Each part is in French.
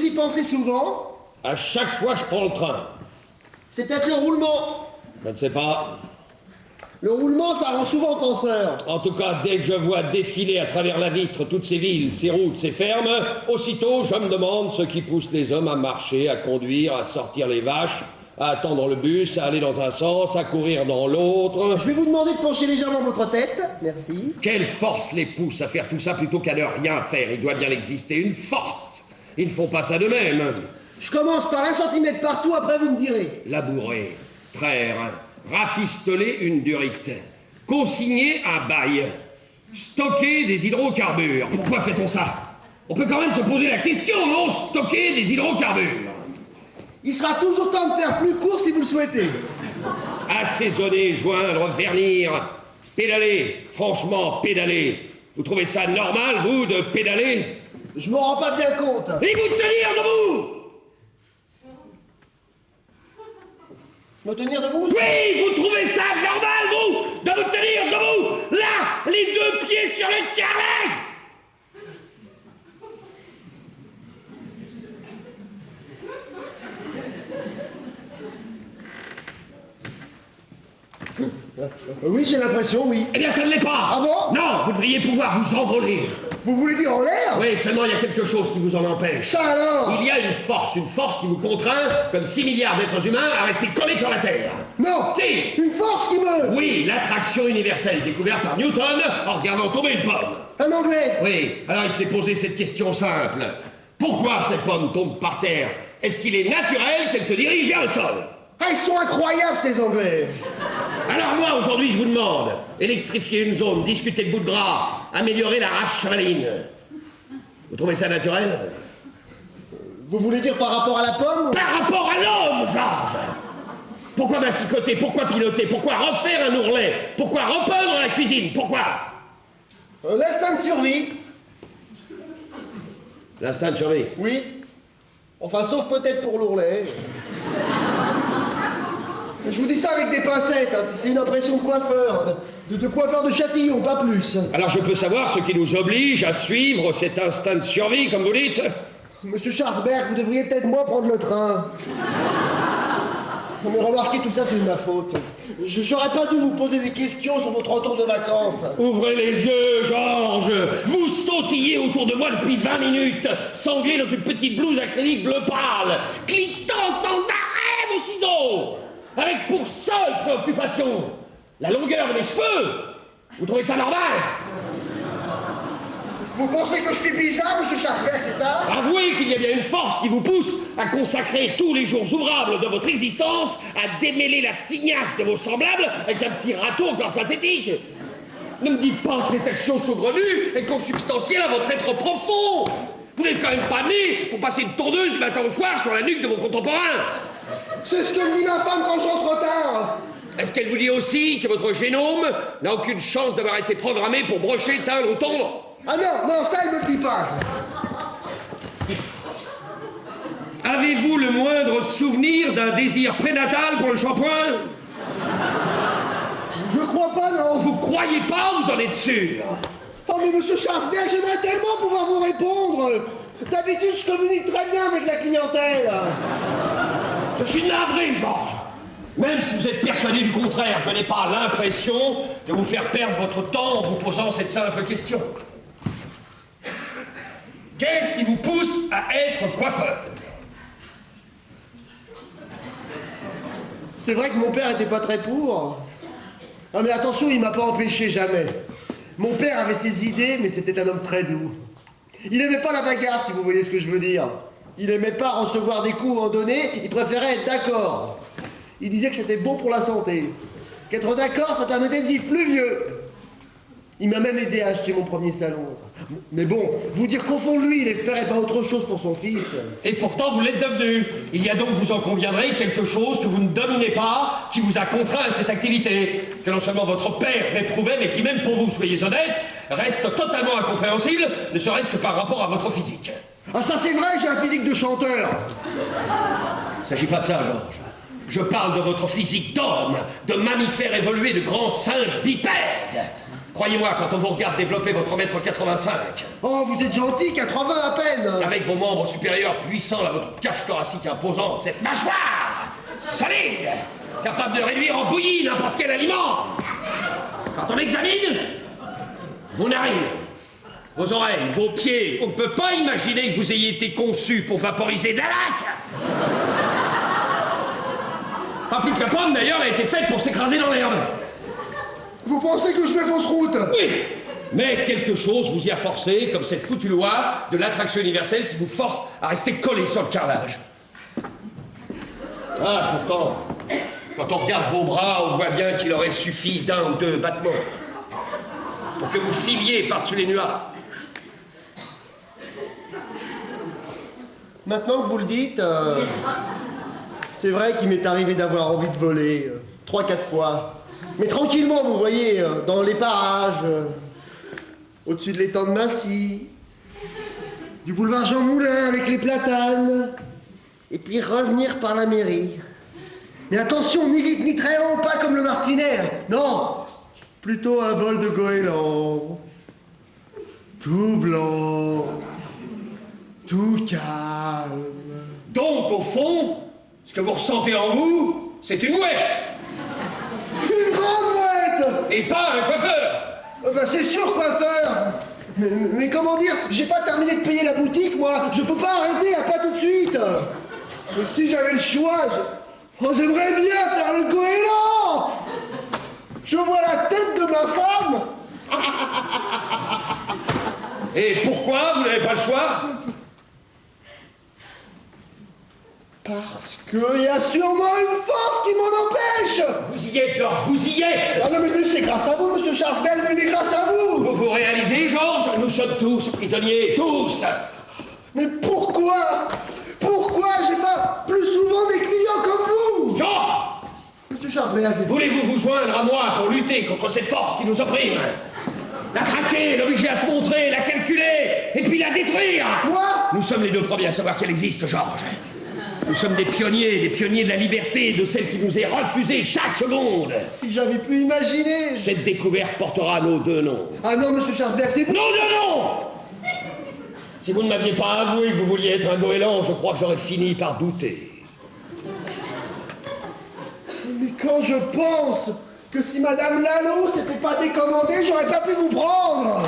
y pensez souvent? À chaque fois que je prends le train. C'est peut-être le roulement. Je ne sais pas. Le roulement, ça rend souvent penseur. En tout cas, dès que je vois défiler à travers la vitre toutes ces villes, ces routes, ces fermes, aussitôt je me demande ce qui pousse les hommes à marcher, à conduire, à sortir les vaches, à attendre le bus, à aller dans un sens, à courir dans l'autre. Je vais vous demander de pencher légèrement votre tête. Merci. Quelle force les pousse à faire tout ça plutôt qu'à ne rien faire? Il doit bien exister une force. Ils ne font pas ça d'eux-mêmes. Je commence par 1 centimètre partout, après vous me direz. Labourer, traire, rafistoler une durite, consigner un bail, stocker des hydrocarbures. Pourquoi fait-on ça? On peut quand même se poser la question, non? Stocker des hydrocarbures. Il sera toujours temps de faire plus court si vous le souhaitez. Assaisonner, joindre, vernir, pédaler. Franchement, pédaler. Vous trouvez ça normal, vous, de pédaler? Je m'en rends pas bien compte. Et vous tenir debout? Me tenir debout? Oui, vous trouvez ça normal, vous, de vous tenir debout, là, les 2 pieds sur le carrelage? Oui, j'ai l'impression, oui. Eh bien, ça ne l'est pas. Ah bon? Non, vous devriez pouvoir vous envoler. Vous voulez dire en l'air? Oui, seulement il y a quelque chose qui vous en empêche. Ça alors? Il y a une force qui vous contraint, comme 6 milliards d'êtres humains, à rester collés sur la Terre. Non! Si! Une force qui me... Oui, l'attraction universelle découverte par Newton en regardant tomber une pomme. Un anglais? Oui, alors il s'est posé cette question simple. Pourquoi cette pomme tombe par terre? Est-ce qu'il est naturel qu'elle se dirige vers le sol? Ils sont incroyables, ces anglais. Alors moi, aujourd'hui, je vous demande, électrifier une zone, discuter de bout de gras, améliorer la race chavaline. Vous trouvez ça naturel? Vous voulez dire par rapport à la pomme? Par rapport à l'homme, Georges! Pourquoi massicoter? Pourquoi piloter? Pourquoi refaire un ourlet? Pourquoi repeindre la cuisine? Pourquoi? L'instinct de survie. L'instinct de survie? Oui. Enfin, sauf peut-être pour l'ourlet. Je vous dis ça avec des pincettes, hein. C'est une impression de coiffeur, de coiffeur de Châtillon, pas plus. Alors je peux savoir ce qui nous oblige à suivre cet instinct de survie, comme vous dites? Monsieur Schwarzberg, vous devriez peut-être moi prendre le train. Mais remarquez, tout ça, c'est de ma faute. J'aurais pas dû vous poser des questions sur votre retour de vacances. Ouvrez les yeux, Georges! Vous sautillez autour de moi depuis 20 minutes, sanglé dans une petite blouse acrylique bleu pâle, cliquetant sans arrêt vos ciseaux, avec pour seule préoccupation la longueur de mes cheveux. Vous trouvez ça normal? Vous pensez que je suis bizarre, monsieur Schwarzberg, c'est ça? Avouez qu'il y a bien une force qui vous pousse à consacrer tous les jours ouvrables de votre existence à démêler la tignasse de vos semblables avec un petit râteau en corde synthétique. Ne me dites pas que cette action saugrenue est consubstantielle à votre être profond. Vous n'êtes quand même pas né pour passer une tourneuse du matin au soir sur la nuque de vos contemporains. C'est ce que me dit ma femme quand je rentre tard. Est-ce qu'elle vous dit aussi que votre génome n'a aucune chance d'avoir été programmé pour brocher, teindre ou tondre? Ah non, ça, elle me le dit pas. Avez-vous le moindre souvenir d'un désir prénatal pour le shampoing? Je crois pas, non. Vous croyez pas, vous en êtes sûr? Oh mais monsieur Schwarzberg, j'aimerais tellement pouvoir vous répondre. D'habitude, je communique très bien avec la clientèle. Je suis navré, Georges. Même si vous êtes persuadé du contraire, je n'ai pas l'impression de vous faire perdre votre temps en vous posant cette simple question. Qu'est-ce qui vous pousse à être coiffeur? C'est vrai que mon père était pas très pour. Ah mais attention, il m'a pas empêché, jamais. Mon père avait ses idées, mais c'était un homme très doux. Il aimait pas la bagarre, si vous voyez ce que je veux dire. Il aimait pas recevoir des coups en donné, il préférait être d'accord. Il disait que c'était bon pour la santé. Qu'être d'accord, ça permettait de vivre plus vieux. Il m'a même aidé à acheter mon premier salon. Mais bon, vous dire qu'au fond de lui, il espérait pas autre chose pour son fils. Et pourtant, vous l'êtes devenu. Il y a donc, vous en conviendrez, quelque chose que vous ne dominez pas, qui vous a contraint à cette activité, que non seulement votre père réprouvait, mais qui même pour vous, soyez honnête, reste totalement incompréhensible, ne serait-ce que par rapport à votre physique. Ah ça c'est vrai, j'ai un physique de chanteur. Il ne s'agit pas de ça, Georges. Je parle de votre physique d'homme, de mammifère évolué, de grand singe bipède. Croyez-moi, quand on vous regarde développer votre 1m85, Oh, vous êtes gentil, 80 à peine. avec vos membres supérieurs puissants, là, votre cage thoracique imposante, cette mâchoire solide, capable de réduire en bouillie n'importe quel aliment. Quand on examine vos narines, vos oreilles, vos pieds, on ne peut pas imaginer que vous ayez été conçu pour vaporiser de la laque. Pas plus que la pomme, d'ailleurs, elle a été faite pour s'écraser dans l'herbe. Vous pensez que je fais fausse route? Oui, mais quelque chose vous y a forcé, comme cette foutue loi de l'attraction universelle qui vous force à rester collé sur le carrelage. Ah, pourtant, quand on regarde vos bras, on voit bien qu'il aurait suffi d'un ou deux battements pour que vous filiez par-dessus les nuages. Maintenant que vous le dites, c'est vrai qu'il m'est arrivé d'avoir envie de voler 3-4 fois. Mais tranquillement, vous voyez, dans les parages, au-dessus de l'étang de Massy, du boulevard Jean Moulin avec les platanes, et puis revenir par la mairie. Mais attention, ni vite ni très haut, pas comme le Martinet. Non, plutôt un vol de goéland. Tout blanc, tout calme. Donc, au fond, ce que vous ressentez en vous, c'est une mouette. Une grande mouette! Et pas un coiffeur. Bah c'est sûr, coiffeur! Mais comment dire, j'ai pas terminé de payer la boutique, moi! Je peux pas arrêter, pas tout de suite! Mais si j'avais le choix, j'aimerais bien faire le goéland! Je vois la tête de ma femme! Et pourquoi vous n'avez pas le choix? Parce qu'il y a sûrement une force qui m'en empêche! Vous y êtes, Georges, vous y êtes! Ah non mais c'est grâce à vous, monsieur Schwarzberg, mais grâce à vous! Vous réalisez, Georges? Nous sommes tous prisonniers, tous! Mais pourquoi? Pourquoi j'ai pas plus souvent des clients comme vous? Georges! Monsieur Schwarzberg... Voulez-vous vous joindre à moi pour lutter contre cette force qui nous opprime? La traquer, l'obliger à se montrer, la calculer, et puis la détruire! Moi? Nous sommes les deux premiers à savoir qu'elle existe, Georges. Nous sommes des pionniers de la liberté, de celle qui nous est refusée chaque seconde. Si j'avais pu imaginer... Cette découverte portera nos deux noms. Ah non, monsieur Schwarzberg, c'est... Non, non, non! Si vous ne m'aviez pas avoué que vous vouliez être un goéland, je crois que j'aurais fini par douter. Mais quand je pense que si Madame Lalo s'était pas décommandée, j'aurais pas pu vous prendre.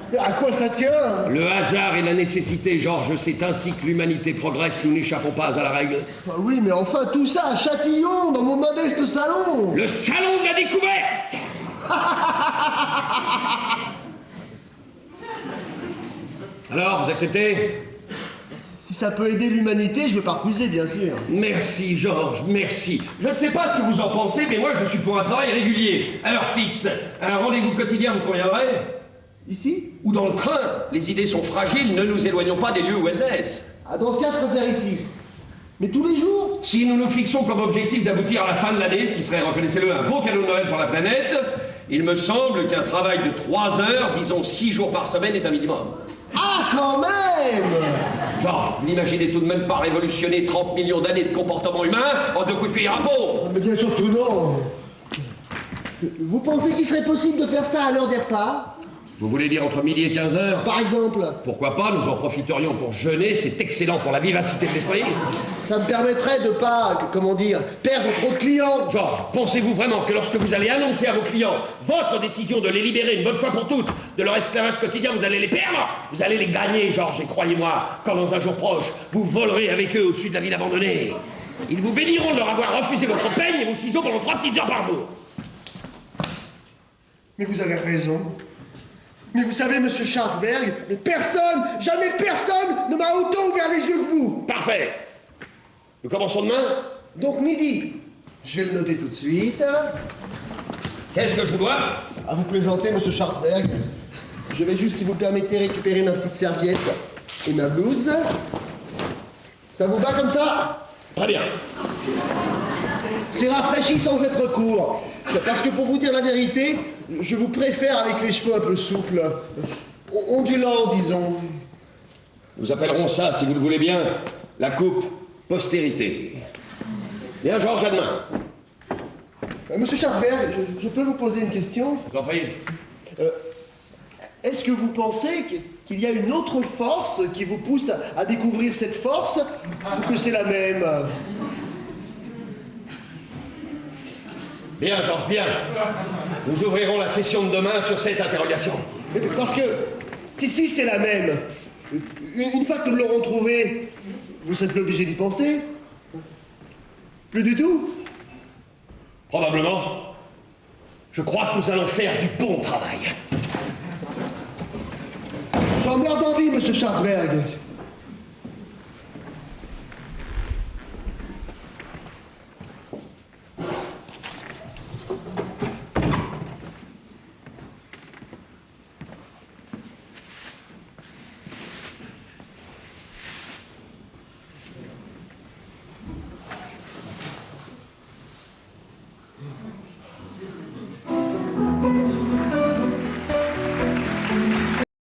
Mais à quoi ça tient? Le hasard et la nécessité, Georges, c'est ainsi que l'humanité progresse, nous n'échappons pas à la règle. Ah oui, mais enfin, tout ça à Châtillon, dans mon modeste salon. Le salon de la découverte! Alors, vous acceptez? Si ça peut aider l'humanité, je vais pas refuser, bien sûr. Merci, Georges, merci. Je ne sais pas ce que vous en pensez, mais moi, je suis pour un travail régulier, à heure fixe. Un rendez-vous quotidien vous conviendrait? Ici? Ou dans le train. Les idées sont fragiles, ne nous éloignons pas des lieux où elles naissent. Ah, dans ce cas, je préfère ici. Mais tous les jours? Si nous nous fixons comme objectif d'aboutir à la fin de l'année, ce qui serait, reconnaissez-le, un beau cadeau de Noël pour la planète, il me semble qu'un travail de 3 heures, disons 6 jours par semaine, est un minimum. Ah, quand même! Georges, vous n'imaginez tout de même pas révolutionner 30 millions d'années de comportement humain en 2 coups de cuillère à peau? Mais bien sûr que non. Vous pensez qu'il serait possible de faire ça à l'heure des repas? Vous voulez dire entre midi et 15 heures? Par exemple? Pourquoi pas, nous en profiterions pour jeûner, c'est excellent pour la vivacité de l'esprit. Ça me permettrait de pas, comment dire, perdre trop de clients. Georges, pensez-vous vraiment que lorsque vous allez annoncer à vos clients votre décision de les libérer une bonne fois pour toutes de leur esclavage quotidien, vous allez les perdre? Vous allez les gagner, Georges, et croyez-moi, quand dans un jour proche, vous volerez avec eux au-dessus de la ville abandonnée. Ils vous béniront de leur avoir refusé votre peigne et vos ciseaux pendant 3 petites heures par jour. Mais vous avez raison. Mais vous savez, monsieur Schwarzberg, mais personne, jamais personne ne m'a autant ouvert les yeux que vous. Parfait. Nous commençons demain? Donc midi. Je vais le noter tout de suite. Qu'est-ce que je vous dois? À vous présenter, monsieur Schwarzberg. Je vais juste, si vous le permettez, récupérer ma petite serviette et ma blouse. Ça vous va comme ça? Très bien. C'est rafraîchissant d'être court. Parce que pour vous dire la vérité, je vous préfère avec les cheveux un peu souples. Ondulants, disons. Nous appellerons ça, si vous le voulez bien, la coupe postérité. Bien, Georges, à demain. Monsieur Schwarzberg, je peux vous poser une question? Je vous en prie. Est-ce que vous pensez qu'il y a une autre force qui vous pousse à découvrir cette force, ou que c'est la même? Bien, Georges, bien. Nous ouvrirons la session de demain sur cette interrogation. Parce que, si c'est la même, une fois que nous l'aurons trouvée, vous serez plus obligé d'y penser? Plus du tout? Probablement. Je crois que nous allons faire du bon travail. J'en meurs d'envie, monsieur Schwarzberg.